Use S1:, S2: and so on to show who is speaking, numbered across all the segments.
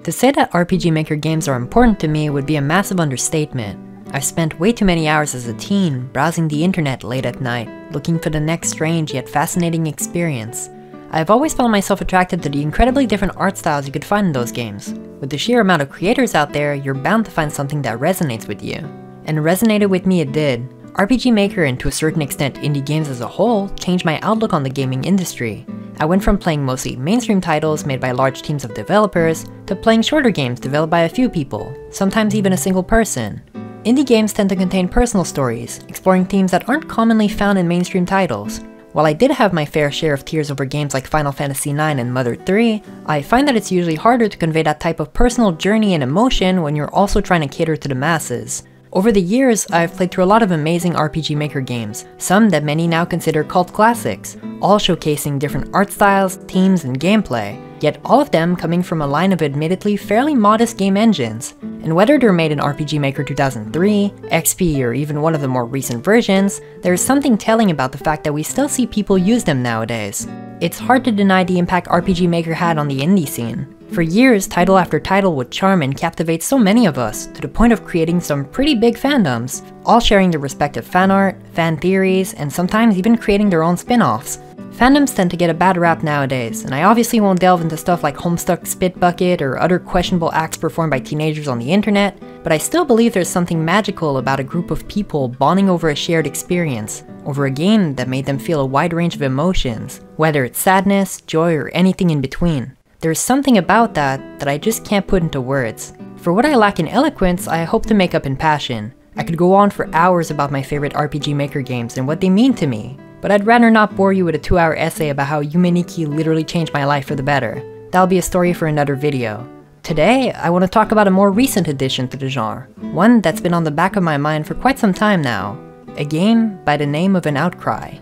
S1: To say that RPG Maker games are important to me would be a massive understatement. I've spent way too many hours as a teen browsing the internet late at night, looking for the next strange yet fascinating experience. I've always found myself attracted to the incredibly different art styles you could find in those games. With the sheer amount of creators out there, you're bound to find something that resonates with you. And resonated with me it did. RPG Maker and to a certain extent indie games as a whole changed my outlook on the gaming industry. I went from playing mostly mainstream titles made by large teams of developers to playing shorter games developed by a few people, sometimes even a single person. Indie games tend to contain personal stories, exploring themes that aren't commonly found in mainstream titles. While I did have my fair share of tears over games like Final Fantasy IX and Mother 3, I find that it's usually harder to convey that type of personal journey and emotion when you're also trying to cater to the masses. Over the years, I've played through a lot of amazing RPG Maker games, some that many now consider cult classics, all showcasing different art styles, themes, and gameplay, yet all of them coming from a line of admittedly fairly modest game engines. And whether they're made in RPG Maker 2003, XP, or even one of the more recent versions, there is something telling about the fact that we still see people use them nowadays. It's hard to deny the impact RPG Maker had on the indie scene. For years, title after title would charm and captivate so many of us, to the point of creating some pretty big fandoms, all sharing their respective fan art, fan theories, and sometimes even creating their own spin-offs. Fandoms tend to get a bad rap nowadays, and I obviously won't delve into stuff like Homestuck Spit Bucket or other questionable acts performed by teenagers on the internet, but I still believe there's something magical about a group of people bonding over a shared experience, over a game that made them feel a wide range of emotions, whether it's sadness, joy, or anything in between. There's something about that I just can't put into words. For what I lack in eloquence, I hope to make up in passion. I could go on for hours about my favorite RPG Maker games and what they mean to me, but I'd rather not bore you with a 2-hour essay about how Yumeniki literally changed my life for the better. That'll be a story for another video. Today, I want to talk about a more recent addition to the genre, one that's been on the back of my mind for quite some time now, a game by the name of An Outcry.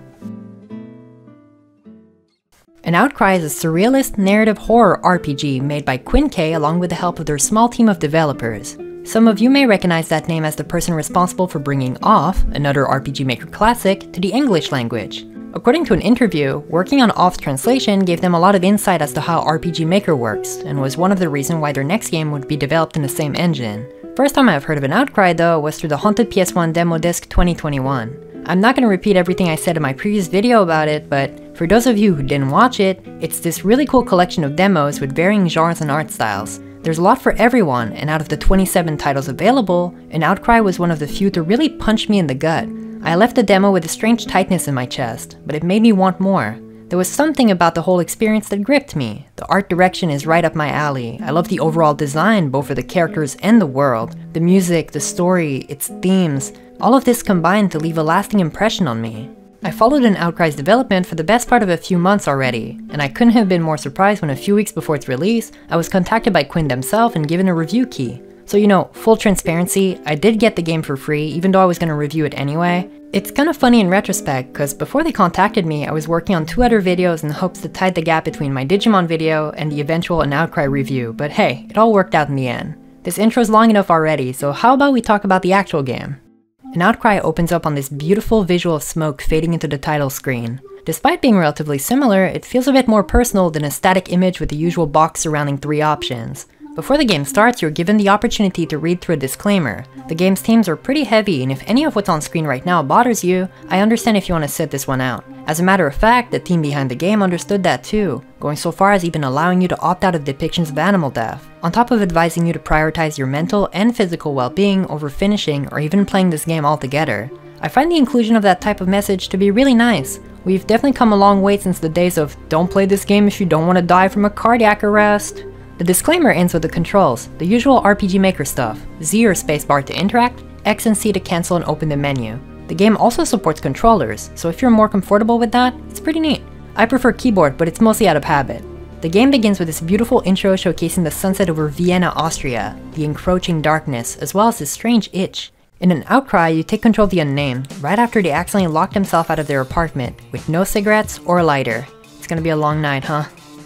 S1: An Outcry is a surrealist narrative horror RPG made by Quinn K along with the help of their small team of developers. Some of you may recognize that name as the person responsible for bringing Off, another RPG Maker classic, to the English language. According to an interview, working on Off's translation gave them a lot of insight as to how RPG Maker works, and was one of the reasons why their next game would be developed in the same engine. First time I've heard of An Outcry though was through the Haunted PS1 Demo Disc 2021. I'm not going to repeat everything I said in my previous video about it, but for those of you who didn't watch it, it's this really cool collection of demos with varying genres and art styles. There's a lot for everyone, and out of the 27 titles available, An Outcry was one of the few to really punch me in the gut. I left the demo with a strange tightness in my chest, but it made me want more. There was something about the whole experience that gripped me. The art direction is right up my alley. I love the overall design, both for the characters and the world. The music, the story, its themes, all of this combined to leave a lasting impression on me. I followed An Outcry's development for the best part of a few months already, and I couldn't have been more surprised when a few weeks before its release, I was contacted by Quinn themselves and given a review key. So you know, full transparency, I did get the game for free, even though I was going to review it anyway. It's kind of funny in retrospect, because before they contacted me, I was working on 2 other videos in hopes to tide the gap between my Digimon video and the eventual An Outcry review, but hey, it all worked out in the end. This intro's long enough already, so how about we talk about the actual game? An Outcry opens up on this beautiful visual of smoke fading into the title screen. Despite being relatively similar, it feels a bit more personal than a static image with the usual box surrounding 3 options. Before the game starts, you're given the opportunity to read through a disclaimer. The game's themes are pretty heavy, and if any of what's on screen right now bothers you, I understand if you want to sit this one out. As a matter of fact, the team behind the game understood that too, going so far as even allowing you to opt out of depictions of animal death, on top of advising you to prioritize your mental and physical well-being over finishing or even playing this game altogether. I find the inclusion of that type of message to be really nice. We've definitely come a long way since the days of "don't play this game if you don't want to die from a cardiac arrest." The disclaimer ends with the controls, the usual RPG Maker stuff, Z or spacebar to interact, X and C to cancel and open the menu. The game also supports controllers, so if you're more comfortable with that, it's pretty neat. I prefer keyboard, but it's mostly out of habit. The game begins with this beautiful intro showcasing the sunset over Vienna, Austria, the encroaching darkness, as well as this strange itch. In An Outcry, you take control of the Unnamed, right after they accidentally locked themselves out of their apartment, with no cigarettes or a lighter. It's gonna be a long night, huh?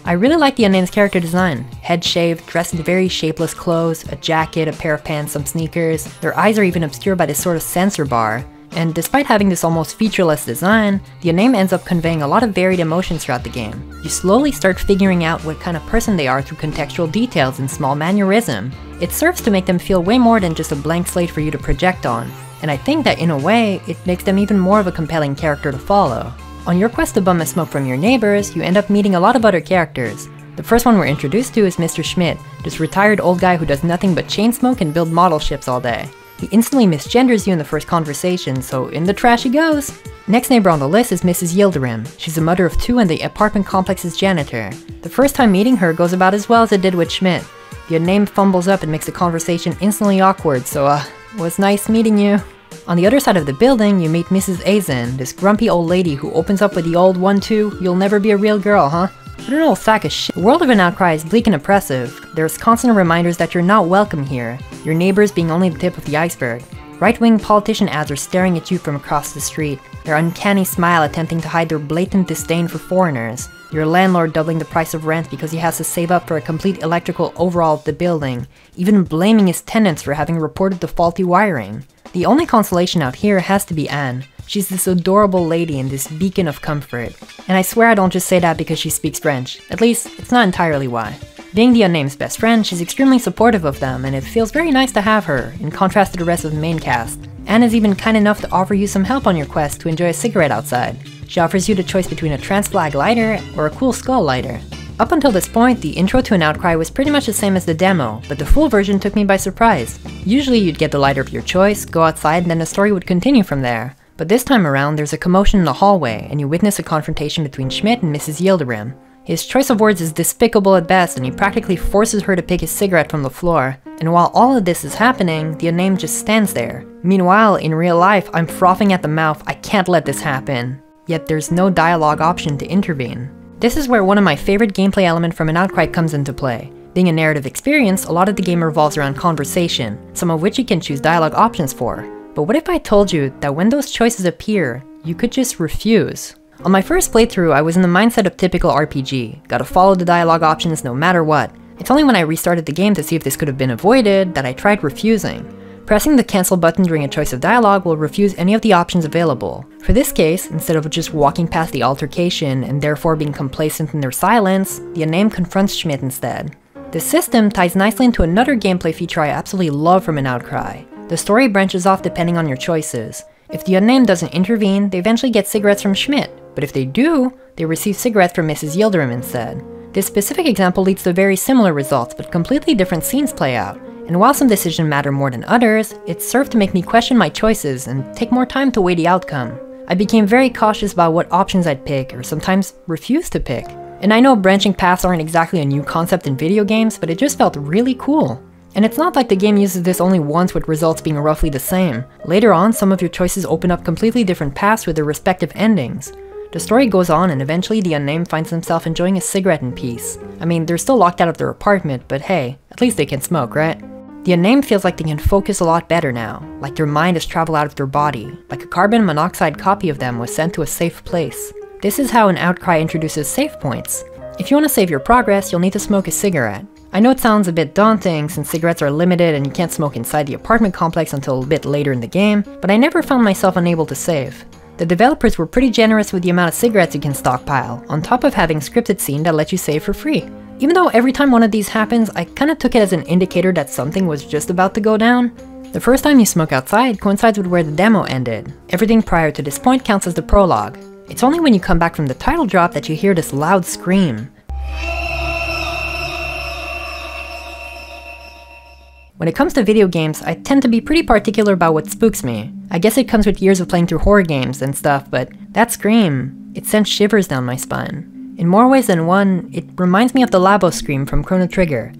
S1: I really like the Unnamed's character design. Head shaved, dressed in very shapeless clothes, a jacket, a pair of pants, some sneakers. Their eyes are even obscured by this sort of sensor bar. and despite having this almost featureless design, the Unnamed ends up conveying a lot of varied emotions throughout the game. You slowly start figuring out what kind of person they are through contextual details and small mannerism. It serves to make them feel way more than just a blank slate for you to project on, and I think that in a way, it makes them even more of a compelling character to follow. On your quest to bum a smoke from your neighbors, you end up meeting a lot of other characters. The first one we're introduced to is Mr. Schmidt, this retired old guy who does nothing but chain smoke and build model ships all day. He instantly misgenders you in the first conversation, so in the trash he goes! Next neighbor on the list is Mrs. Yildirim. She's a mother of 2 and the apartment complex's janitor. The first time meeting her goes about as well as it did with Schmidt. The Unnamed fumbles up and makes the conversation instantly awkward, so was nice meeting you. On the other side of the building, you meet Mrs. Azen, this grumpy old lady who opens up with the old 1-2, you'll never be a real girl, huh? What an old sack of shit. The world of an Outcry is bleak and oppressive. There's constant reminders that you're not welcome here, your neighbors being only the tip of the iceberg. Right-wing politician ads are staring at you from across the street, their uncanny smile attempting to hide their blatant disdain for foreigners. Your landlord doubling the price of rent because he has to save up for a complete electrical overhaul of the building, even blaming his tenants for having reported the faulty wiring. The only consolation out here has to be Anne. She's this adorable lady and this beacon of comfort. And I swear I don't just say that because she speaks French. At least, it's not entirely why. Being the Unnamed's best friend, she's extremely supportive of them, and it feels very nice to have her, in contrast to the rest of the main cast. Anne is even kind enough to offer you some help on your quest to enjoy a cigarette outside. She offers you the choice between a trans flag lighter or a cool skull lighter. Up until this point, the intro to an Outcry was pretty much the same as the demo, but the full version took me by surprise. Usually you'd get the lighter of your choice, go outside, and then the story would continue from there. But this time around, there's a commotion in the hallway, and you witness a confrontation between Schmidt and Mrs. Yildirim. His choice of words is despicable at best, and he practically forces her to pick his cigarette from the floor. And while all of this is happening, the Unnamed just stands there. Meanwhile, in real life, I'm frothing at the mouth, I can't let this happen. Yet there's no dialogue option to intervene. This is where one of my favorite gameplay elements from an Outcry comes into play. Being a narrative experience, a lot of the game revolves around conversation, some of which you can choose dialogue options for. But what if I told you that when those choices appear, you could just refuse? On my first playthrough, I was in the mindset of typical RPG, gotta follow the dialogue options no matter what. It's only when I restarted the game to see if this could have been avoided that I tried refusing. Pressing the cancel button during a choice of dialogue will refuse any of the options available. For this case, instead of just walking past the altercation and therefore being complacent in their silence, the Unnamed confronts Schmidt instead. This system ties nicely into another gameplay feature I absolutely love from an Outcry. The story branches off depending on your choices. If the Unnamed doesn't intervene, they eventually get cigarettes from Schmidt, but if they do, they receive cigarettes from Mrs. Yildirim instead. This specific example leads to very similar results, but completely different scenes play out. And while some decisions matter more than others, it served to make me question my choices and take more time to weigh the outcome. I became very cautious about what options I'd pick, or sometimes refuse to pick. And I know branching paths aren't exactly a new concept in video games, but it just felt really cool. And it's not like the game uses this only once with results being roughly the same. Later on, some of your choices open up completely different paths with their respective endings. The story goes on and eventually the Unnamed finds himself enjoying a cigarette in peace. I mean, they're still locked out of their apartment, but hey, at least they can smoke, right? The Unnamed feels like they can focus a lot better now, like their mind has traveled out of their body, like a carbon monoxide copy of them was sent to a safe place. This is how an Outcry introduces save points. If you want to save your progress, you'll need to smoke a cigarette. I know it sounds a bit daunting since cigarettes are limited and you can't smoke inside the apartment complex until a bit later in the game, but I never found myself unable to save. The developers were pretty generous with the amount of cigarettes you can stockpile, on top of having scripted scenes that let you save for free. Even though every time one of these happens, I kinda took it as an indicator that something was just about to go down. The first time you smoke outside coincides with where the demo ended. Everything prior to this point counts as the prologue. It's only when you come back from the title drop that you hear this loud scream. When it comes to video games, I tend to be pretty particular about what spooks me. I guess it comes with years of playing through horror games and stuff, but that scream, it sends shivers down my spine. In more ways than one, it reminds me of the Labo scream from Chrono Trigger.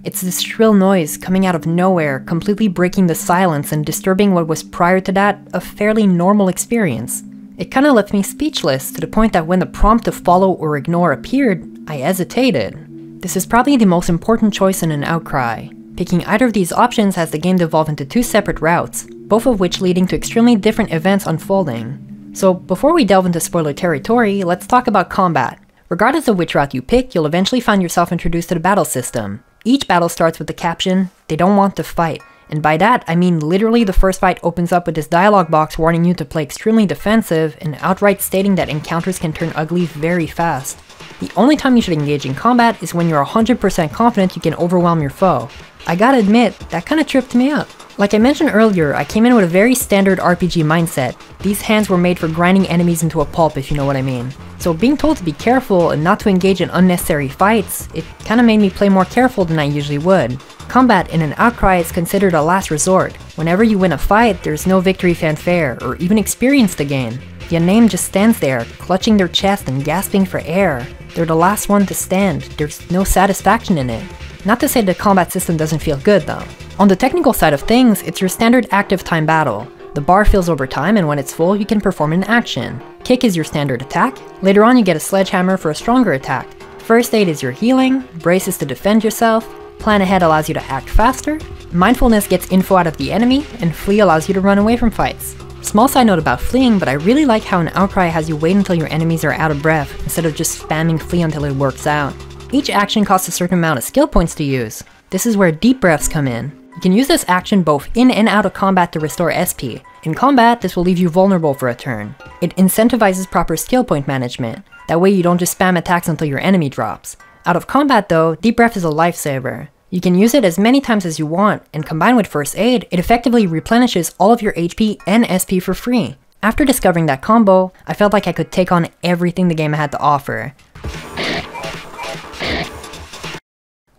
S1: It's this shrill noise coming out of nowhere, completely breaking the silence and disturbing what was prior to that a fairly normal experience. It kinda left me speechless to the point that when the prompt to follow or ignore appeared, I hesitated. This is probably the most important choice in an Outcry. Picking either of these options has the game devolve into two separate routes, both of which leading to extremely different events unfolding. So before we delve into spoiler territory, let's talk about combat. Regardless of which route you pick, you'll eventually find yourself introduced to the battle system. Each battle starts with the caption, "They don't want to fight." And by that, I mean literally the first fight opens up with this dialogue box warning you to play extremely defensive and outright stating that encounters can turn ugly very fast. The only time you should engage in combat is when you're 100% confident you can overwhelm your foe. I gotta admit, that kinda tripped me up. Like I mentioned earlier, I came in with a very standard RPG mindset. These hands were made for grinding enemies into a pulp, if you know what I mean. So being told to be careful and not to engage in unnecessary fights, it kinda made me play more careful than I usually would. Combat in an Outcry is considered a last resort. Whenever you win a fight, there's no victory fanfare, or even experience to gain. The Unnamed just stands there, clutching their chest and gasping for air. They're the last one to stand, there's no satisfaction in it. Not to say the combat system doesn't feel good though. On the technical side of things, it's your standard active time battle. The bar fills over time and when it's full, you can perform an action. Kick is your standard attack. Later on, you get a sledgehammer for a stronger attack. First aid is your healing. Brace is to defend yourself. Plan ahead allows you to act faster. Mindfulness gets info out of the enemy, and flee allows you to run away from fights. Small side note about fleeing, but I really like how an Outcry has you wait until your enemies are out of breath, instead of just spamming flee until it works out. Each action costs a certain amount of skill points to use. This is where deep breaths come in. You can use this action both in and out of combat to restore SP. In combat, this will leave you vulnerable for a turn. It incentivizes proper skill point management. That way you don't just spam attacks until your enemy drops. Out of combat though, deep breath is a lifesaver. You can use it as many times as you want, and combined with first aid, it effectively replenishes all of your HP and SP for free. After discovering that combo, I felt like I could take on everything the game had to offer.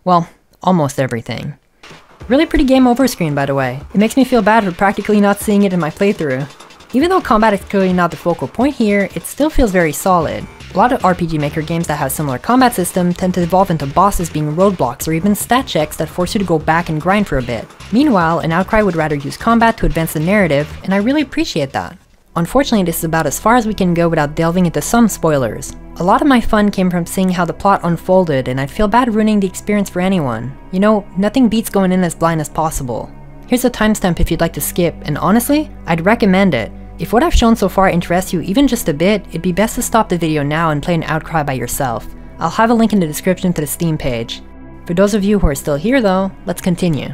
S1: Well, almost everything. Really pretty game over screen, by the way. It makes me feel bad for practically not seeing it in my playthrough. Even though combat is clearly not the focal point here, it still feels very solid. A lot of RPG Maker games that have similar combat system tend to evolve into bosses being roadblocks or even stat checks that force you to go back and grind for a bit. Meanwhile, an Outcry would rather use combat to advance the narrative, and I really appreciate that. Unfortunately, this is about as far as we can go without delving into some spoilers. A lot of my fun came from seeing how the plot unfolded, and I'd feel bad ruining the experience for anyone. You know, nothing beats going in as blind as possible. Here's a timestamp if you'd like to skip, and honestly, I'd recommend it. If what I've shown so far interests you even just a bit, it'd be best to stop the video now and play an Outcry by yourself. I'll have a link in the description to the Steam page. For those of you who are still here though, let's continue.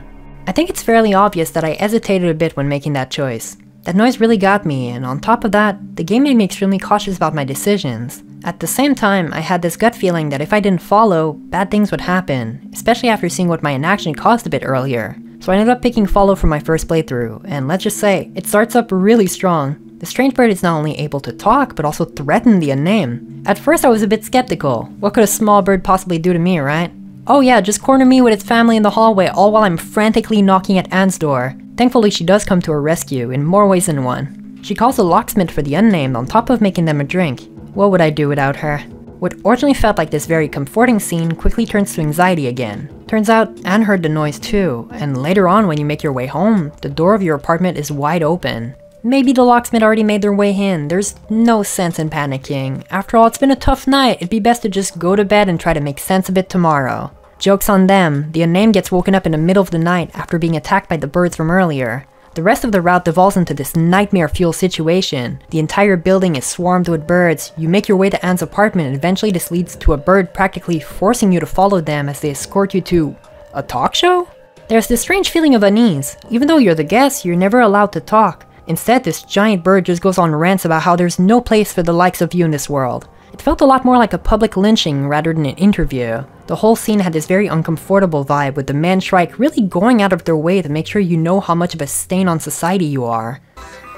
S1: I think it's fairly obvious that I hesitated a bit when making that choice. That noise really got me, and on top of that, the game made me extremely cautious about my decisions. At the same time, I had this gut feeling that if I didn't follow, bad things would happen, especially after seeing what my inaction caused a bit earlier. So I ended up picking follow for my first playthrough, and let's just say, it starts up really strong. The strange bird is not only able to talk, but also threaten the Unnamed. At first I was a bit skeptical. What could a small bird possibly do to me, right? Oh yeah, just corner me with its family in the hallway all while I'm frantically knocking at Anne's door. Thankfully she does come to her rescue, in more ways than one. She calls a locksmith for the Unnamed on top of making them a drink. What would I do without her? What originally felt like this very comforting scene quickly turns to anxiety again. Turns out, Anne heard the noise too, and later on when you make your way home, the door of your apartment is wide open. Maybe the locksmith already made their way in, there's no sense in panicking. After all, it's been a tough night, it'd be best to just go to bed and try to make sense of it tomorrow. Joke's on them, the Unnamed gets woken up in the middle of the night after being attacked by the birds from earlier. The rest of the route devolves into this nightmare-fuel situation. The entire building is swarmed with birds, you make your way to Anne's apartment and eventually this leads to a bird practically forcing you to follow them as they escort you to a talk show? There's this strange feeling of unease. Even though you're the guest, you're never allowed to talk. Instead, this giant bird just goes on rants about how there's no place for the likes of you in this world. It felt a lot more like a public lynching rather than an interview. The whole scene had this very uncomfortable vibe with the man Shrike really going out of their way to make sure you know how much of a stain on society you are.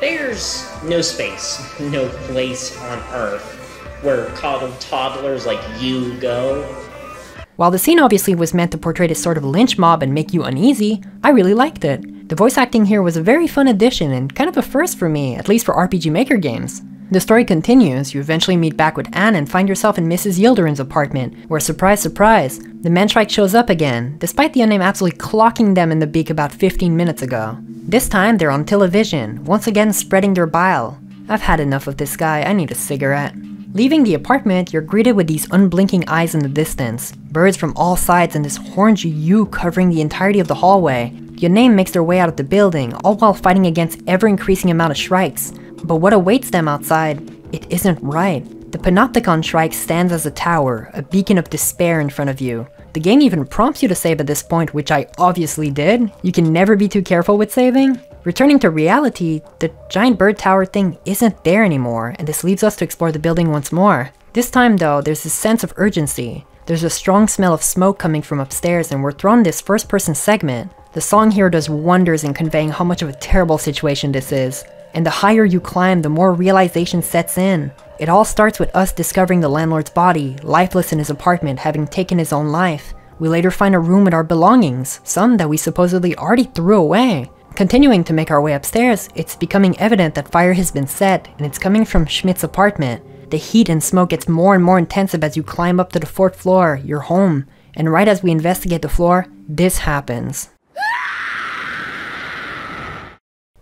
S2: There's no space, no place on Earth where coddled toddlers like you go.
S1: While the scene obviously was meant to portray this sort of lynch mob and make you uneasy, I really liked it. The voice acting here was a very fun addition and kind of a first for me, at least for RPG Maker games. The story continues, you eventually meet back with Anne and find yourself in Mrs. Yildirim's apartment, where surprise surprise, the man Shrike shows up again, despite the Unnamed absolutely clocking them in the beak about 15 minutes ago. This time they're on television, once again spreading their bile. I've had enough of this guy, I need a cigarette. Leaving the apartment, you're greeted with these unblinking eyes in the distance, birds from all sides and this orange U covering the entirety of the hallway. The Unnamed makes their way out of the building, all while fighting against ever-increasing amount of Shrikes. But what awaits them outside, it isn't right. The Panopticon Shrike stands as a tower, a beacon of despair in front of you. The game even prompts you to save at this point, which I obviously did. You can never be too careful with saving. Returning to reality, the giant bird tower thing isn't there anymore, and this leaves us to explore the building once more. This time though, there's this sense of urgency. There's a strong smell of smoke coming from upstairs, and we're thrown this first-person segment. The song here does wonders in conveying how much of a terrible situation this is. And the higher you climb, the more realization sets in. It all starts with us discovering the landlord's body, lifeless in his apartment, having taken his own life. We later find a room with our belongings, some that we supposedly already threw away. Continuing to make our way upstairs, it's becoming evident that fire has been set, and it's coming from Schmidt's apartment. The heat and smoke gets more and more intensive as you climb up to the 4th floor, your home. And right as we investigate the floor, this happens.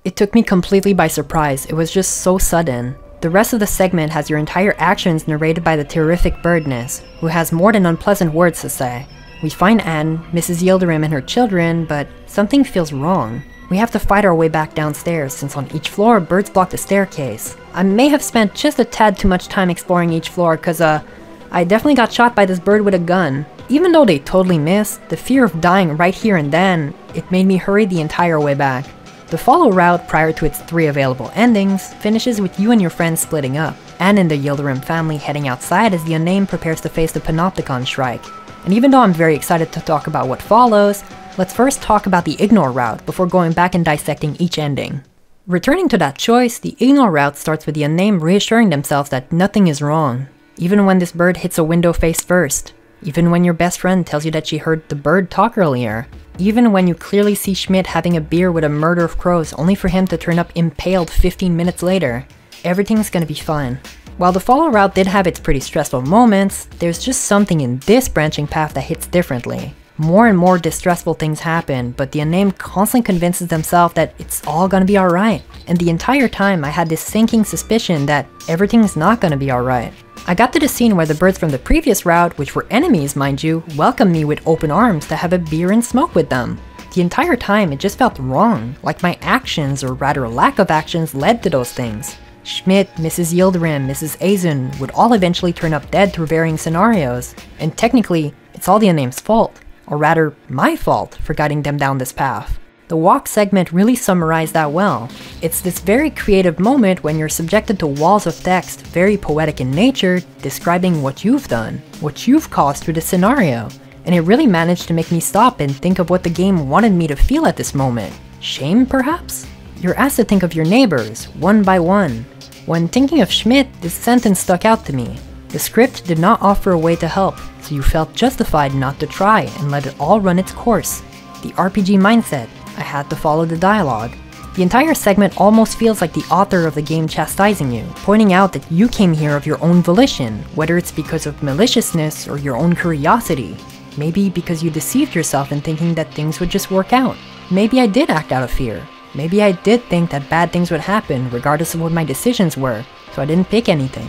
S1: It took me completely by surprise. It was just so sudden. The rest of the segment has your entire actions narrated by the terrific Birdness, who has more than unpleasant words to say. We find Anne, Mrs. Yildirim and her children, but something feels wrong. We have to fight our way back downstairs, since on each floor, birds block the staircase. I may have spent just a tad too much time exploring each floor, cause I definitely got shot by this bird with a gun. Even though they totally missed, the fear of dying right here and then, it made me hurry the entire way back. The follow route, prior to its 3 available endings, finishes with you and your friends splitting up, Anne and the Yildirim family heading outside as the Unnamed prepares to face the Panopticon strike. And even though I'm very excited to talk about what follows, let's first talk about the Ignore route before going back and dissecting each ending. Returning to that choice, the Ignore route starts with the Unnamed reassuring themselves that nothing is wrong, even when this bird hits a window face first, even when your best friend tells you that she heard the bird talk earlier, even when you clearly see Schmidt having a beer with a murder of crows only for him to turn up impaled 15 minutes later. Everything's gonna be fine. While the follow route did have its pretty stressful moments, there's just something in this branching path that hits differently. More and more distressful things happen, but the Unnamed constantly convinces themselves that it's all gonna be alright. And the entire time I had this sinking suspicion that everything's not gonna be alright. I got to the scene where the birds from the previous route, which were enemies mind you, welcomed me with open arms to have a beer and smoke with them. The entire time it just felt wrong, like my actions, or rather lack of actions, led to those things. Schmidt, Mrs. Yildirim, Mrs. Azun would all eventually turn up dead through varying scenarios, and technically, it's all the Unnamed's fault, or rather, my fault for guiding them down this path. The walk segment really summarized that well. It's this very creative moment when you're subjected to walls of text, very poetic in nature, describing what you've done, what you've caused through the scenario, and it really managed to make me stop and think of what the game wanted me to feel at this moment. Shame, perhaps? You're asked to think of your neighbors, one by one. When thinking of Schmidt, this sentence stuck out to me. The script did not offer a way to help, so you felt justified not to try and let it all run its course. The RPG mindset, I had to follow the dialogue. The entire segment almost feels like the author of the game chastising you, pointing out that you came here of your own volition, whether it's because of maliciousness or your own curiosity. Maybe because you deceived yourself in thinking that things would just work out. Maybe I did act out of fear. Maybe I did think that bad things would happen regardless of what my decisions were, so I didn't pick anything.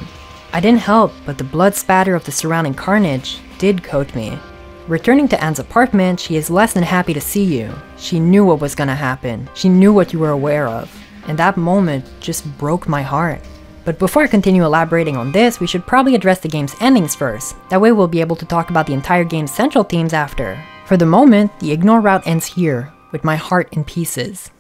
S1: I didn't help, but the blood spatter of the surrounding carnage did coat me. Returning to Anne's apartment, she is less than happy to see you. She knew what was gonna happen. She knew what you were aware of. And that moment just broke my heart. But before I continue elaborating on this, we should probably address the game's endings first. That way we'll be able to talk about the entire game's central themes after. For the moment, the Ignore route ends here, with my heart in pieces.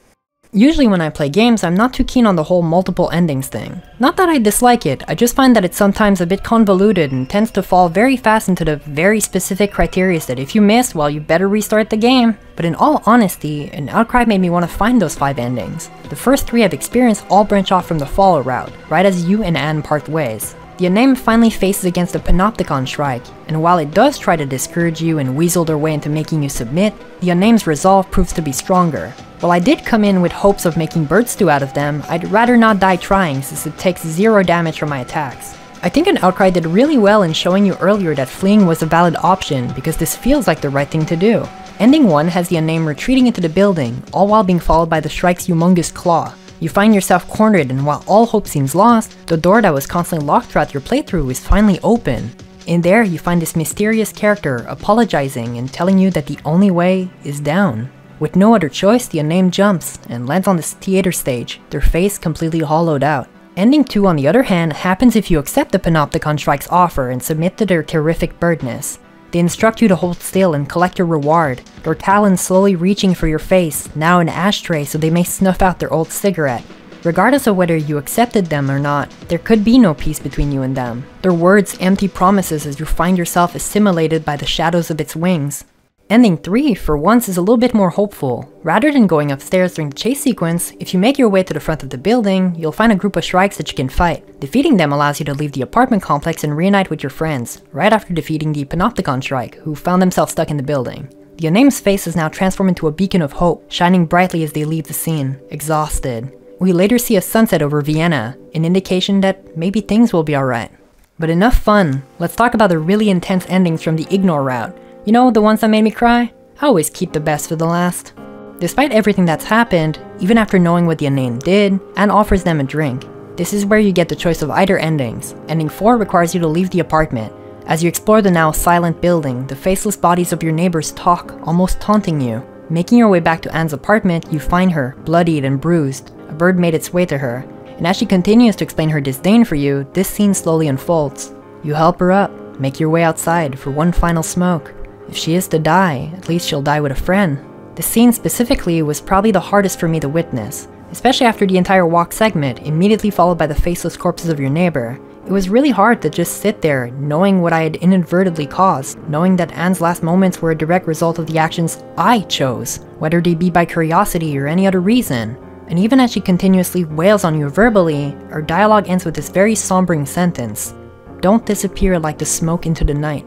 S1: Usually when I play games, I'm not too keen on the whole multiple endings thing. Not that I dislike it, I just find that it's sometimes a bit convoluted and tends to fall very fast into the very specific criteria that if you miss, well, you better restart the game. But in all honesty, an Outcry made me want to find those 5 endings. The first 3 I've experienced all branch off from the follow route, right as you and Anne part ways. The Unnamed finally faces against the Panopticon strike, and while it does try to discourage you and weasel their way into making you submit, the Unnamed's resolve proves to be stronger. While I did come in with hopes of making bird stew out of them, I'd rather not die trying since it takes 0 damage from my attacks. I think an Outcry did really well in showing you earlier that fleeing was a valid option because this feels like the right thing to do. Ending 1 has the Unnamed retreating into the building, all while being followed by the strike's humongous claw. You find yourself cornered, and while all hope seems lost, the door that was constantly locked throughout your playthrough is finally open. In there, you find this mysterious character apologizing and telling you that the only way is down. With no other choice, the Unnamed jumps and lands on this theater stage, their face completely hollowed out. Ending 2, on the other hand, happens if you accept the Panopticon Strike's offer and submit to their terrific birdness. They instruct you to hold still and collect your reward, their talons slowly reaching for your face, now an ashtray so they may snuff out their old cigarette. Regardless of whether you accepted them or not, there could be no peace between you and them. Their words empty promises as you find yourself assimilated by the shadows of its wings. Ending 3, for once, is a little bit more hopeful. Rather than going upstairs during the chase sequence, if you make your way to the front of the building, you'll find a group of shrikes that you can fight. Defeating them allows you to leave the apartment complex and reunite with your friends, right after defeating the Panopticon Shrike, who found themselves stuck in the building. The Unnamed's face is now transformed into a beacon of hope, shining brightly as they leave the scene, exhausted. We later see a sunset over Vienna, an indication that maybe things will be alright. But enough fun, let's talk about the really intense endings from the Ignore route. You know, the ones that made me cry? I always keep the best for the last. Despite everything that's happened, even after knowing what the Unnamed did, Anne offers them a drink. This is where you get the choice of either endings. Ending 4 requires you to leave the apartment. As you explore the now silent building, the faceless bodies of your neighbors talk, almost taunting you. Making your way back to Anne's apartment, you find her, bloodied and bruised. A bird made its way to her, and as she continues to explain her disdain for you, this scene slowly unfolds. You help her up, make your way outside for one final smoke. If she is to die, at least she'll die with a friend. The scene specifically was probably the hardest for me to witness, especially after the entire walk segment, immediately followed by the faceless corpses of your neighbor. It was really hard to just sit there, knowing what I had inadvertently caused, knowing that Anne's last moments were a direct result of the actions I chose, whether they be by curiosity or any other reason. And even as she continuously wails on you verbally, our dialogue ends with this very sombering sentence: "Don't disappear like the smoke into the night."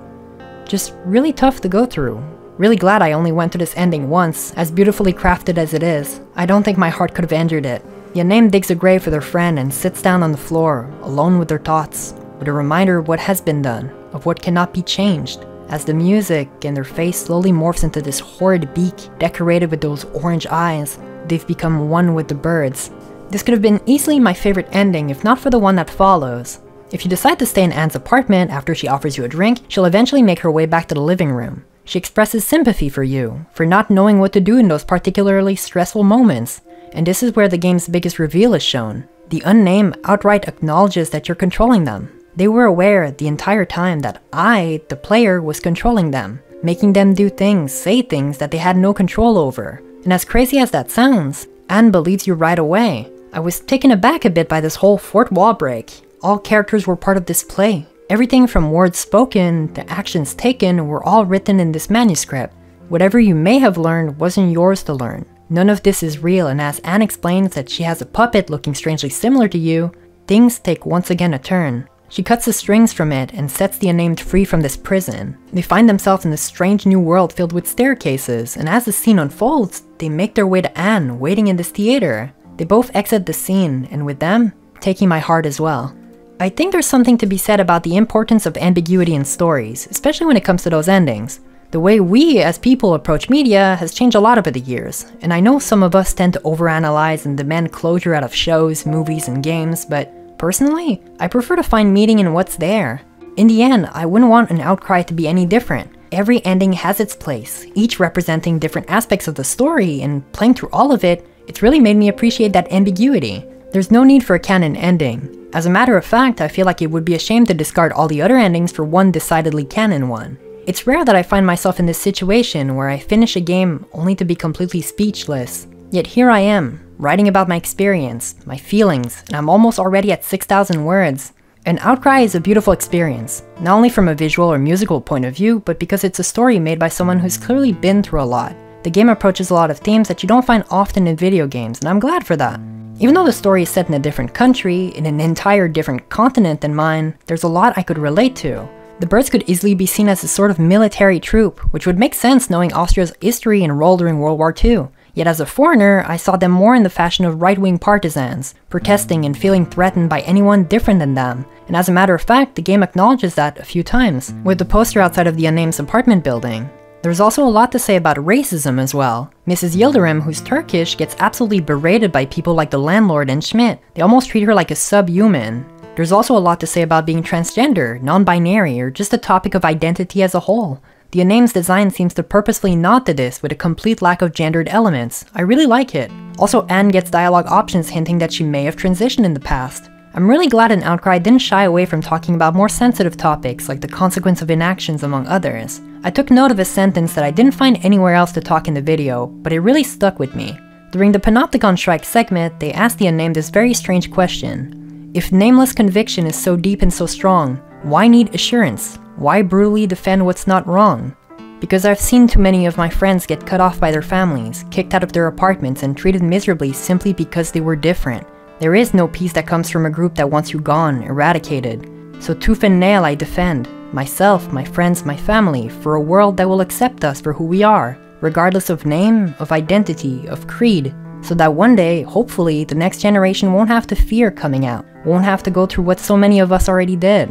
S1: Just really tough to go through. Really glad I only went to this ending once, as beautifully crafted as it is. I don't think my heart could have endured it. The Unnamed digs a grave for their friend and sits down on the floor, alone with their thoughts, with a reminder of what has been done, of what cannot be changed. As the music and their face slowly morphs into this horrid beak, decorated with those orange eyes, they've become one with the birds. This could have been easily my favorite ending if not for the one that follows. If you decide to stay in Anne's apartment after she offers you a drink, she'll eventually make her way back to the living room. She expresses sympathy for you, for not knowing what to do in those particularly stressful moments. And this is where the game's biggest reveal is shown. The Unnamed outright acknowledges that you're controlling them. They were aware the entire time that I, the player, was controlling them, making them do things, say things that they had no control over. And as crazy as that sounds, Anne believes you right away. I was taken aback a bit by this whole fourth wall break. All characters were part of this play. Everything from words spoken to actions taken were all written in this manuscript. Whatever you may have learned wasn't yours to learn. None of this is real, and as Anne explains that she has a puppet looking strangely similar to you, things take once again a turn. She cuts the strings from it and sets the Unnamed free from this prison. They find themselves in this strange new world filled with staircases, and as the scene unfolds, they make their way to Anne, waiting in this theater. They both exit the scene, and with them, taking my heart as well. I think there's something to be said about the importance of ambiguity in stories, especially when it comes to those endings. The way we, as people, approach media has changed a lot over the years, and I know some of us tend to overanalyze and demand closure out of shows, movies, and games, but personally, I prefer to find meaning in what's there. In the end, I wouldn't want an Outcry to be any different. Every ending has its place, each representing different aspects of the story, and playing through all of it, it's really made me appreciate that ambiguity. There's no need for a canon ending. As a matter of fact, I feel like it would be a shame to discard all the other endings for one decidedly canon one. It's rare that I find myself in this situation where I finish a game only to be completely speechless. Yet here I am, writing about my experience, my feelings, and I'm almost already at 6,000 words. An Outcry is a beautiful experience, not only from a visual or musical point of view, but because it's a story made by someone who's clearly been through a lot. The game approaches a lot of themes that you don't find often in video games, and I'm glad for that. Even though the story is set in a different country, in an entire different continent than mine, there's a lot I could relate to. The birds could easily be seen as a sort of military troop, which would make sense knowing Austria's history and role during World War II. Yet as a foreigner, I saw them more in the fashion of right-wing partisans, protesting and feeling threatened by anyone different than them. And as a matter of fact, the game acknowledges that a few times, with the poster outside of the Unnamed's apartment building. There's also a lot to say about racism as well. Mrs. Yildirim, who's Turkish, gets absolutely berated by people like the landlord and Schmidt. They almost treat her like a subhuman. There's also a lot to say about being transgender, non-binary, or just the topic of identity as a whole. The Unnamed's design seems to purposefully nod to this with a complete lack of gendered elements. I really like it. Also, Anne gets dialogue options hinting that she may have transitioned in the past. I'm really glad an Outcry didn't shy away from talking about more sensitive topics like the consequence of inactions among others. I took note of a sentence that I didn't find anywhere else to talk in the video, but it really stuck with me. During the Panopticon Strike segment, they asked the Unnamed this very strange question. If nameless conviction is so deep and so strong, why need assurance? Why brutally defend what's not wrong? Because I've seen too many of my friends get cut off by their families, kicked out of their apartments, and treated miserably simply because they were different. There is no peace that comes from a group that wants you gone, eradicated. So tooth and nail I defend, myself, my friends, my family, for a world that will accept us for who we are, regardless of name, of identity, of creed, so that one day, hopefully, the next generation won't have to fear coming out, won't have to go through what so many of us already did.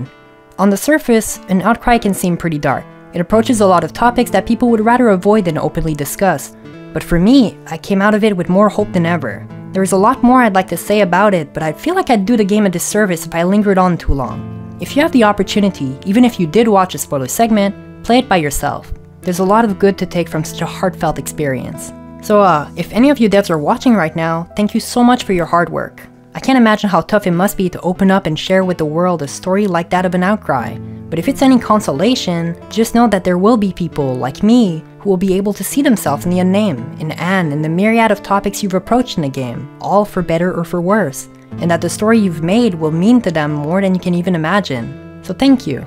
S1: On the surface, an Outcry can seem pretty dark. It approaches a lot of topics that people would rather avoid than openly discuss. But for me, I came out of it with more hope than ever. There is a lot more I'd like to say about it, but I feel like I'd do the game a disservice if I lingered on too long. If you have the opportunity, even if you did watch a spoiler segment, play it by yourself. There's a lot of good to take from such a heartfelt experience. So if any of you devs are watching right now, thank you so much for your hard work. I can't imagine how tough it must be to open up and share with the world a story like that of an Outcry. But if it's any consolation, just know that there will be people, like me, who will be able to see themselves in the Unnamed, in Anne, and the myriad of topics you've approached in the game, all for better or for worse, and that the story you've made will mean to them more than you can even imagine. So thank you.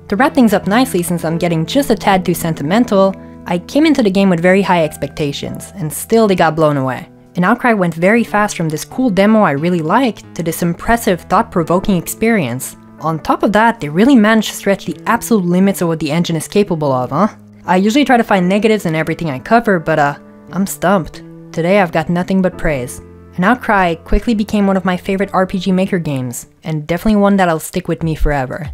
S1: To wrap things up nicely, since I'm getting just a tad too sentimental, I came into the game with very high expectations, and still they got blown away. An Outcry went very fast from this cool demo I really liked to this impressive, thought-provoking experience. On top of that, they really managed to stretch the absolute limits of what the engine is capable of, huh? I usually try to find negatives in everything I cover, but I'm stumped. Today I've got nothing but praise. An Outcry quickly became one of my favorite RPG Maker games, and definitely one that'll stick with me forever.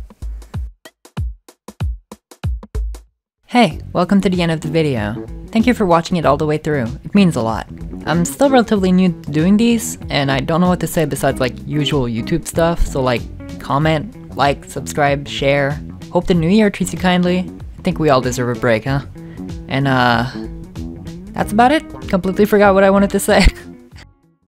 S1: Hey, welcome to the end of the video. Thank you for watching it all the way through, it means a lot. I'm still relatively new to doing these, and I don't know what to say besides like usual YouTube stuff, so like, comment, like, subscribe, share. Hope the new year treats you kindly. I think we all deserve a break, huh? And that's about it. Completely forgot what I wanted to say.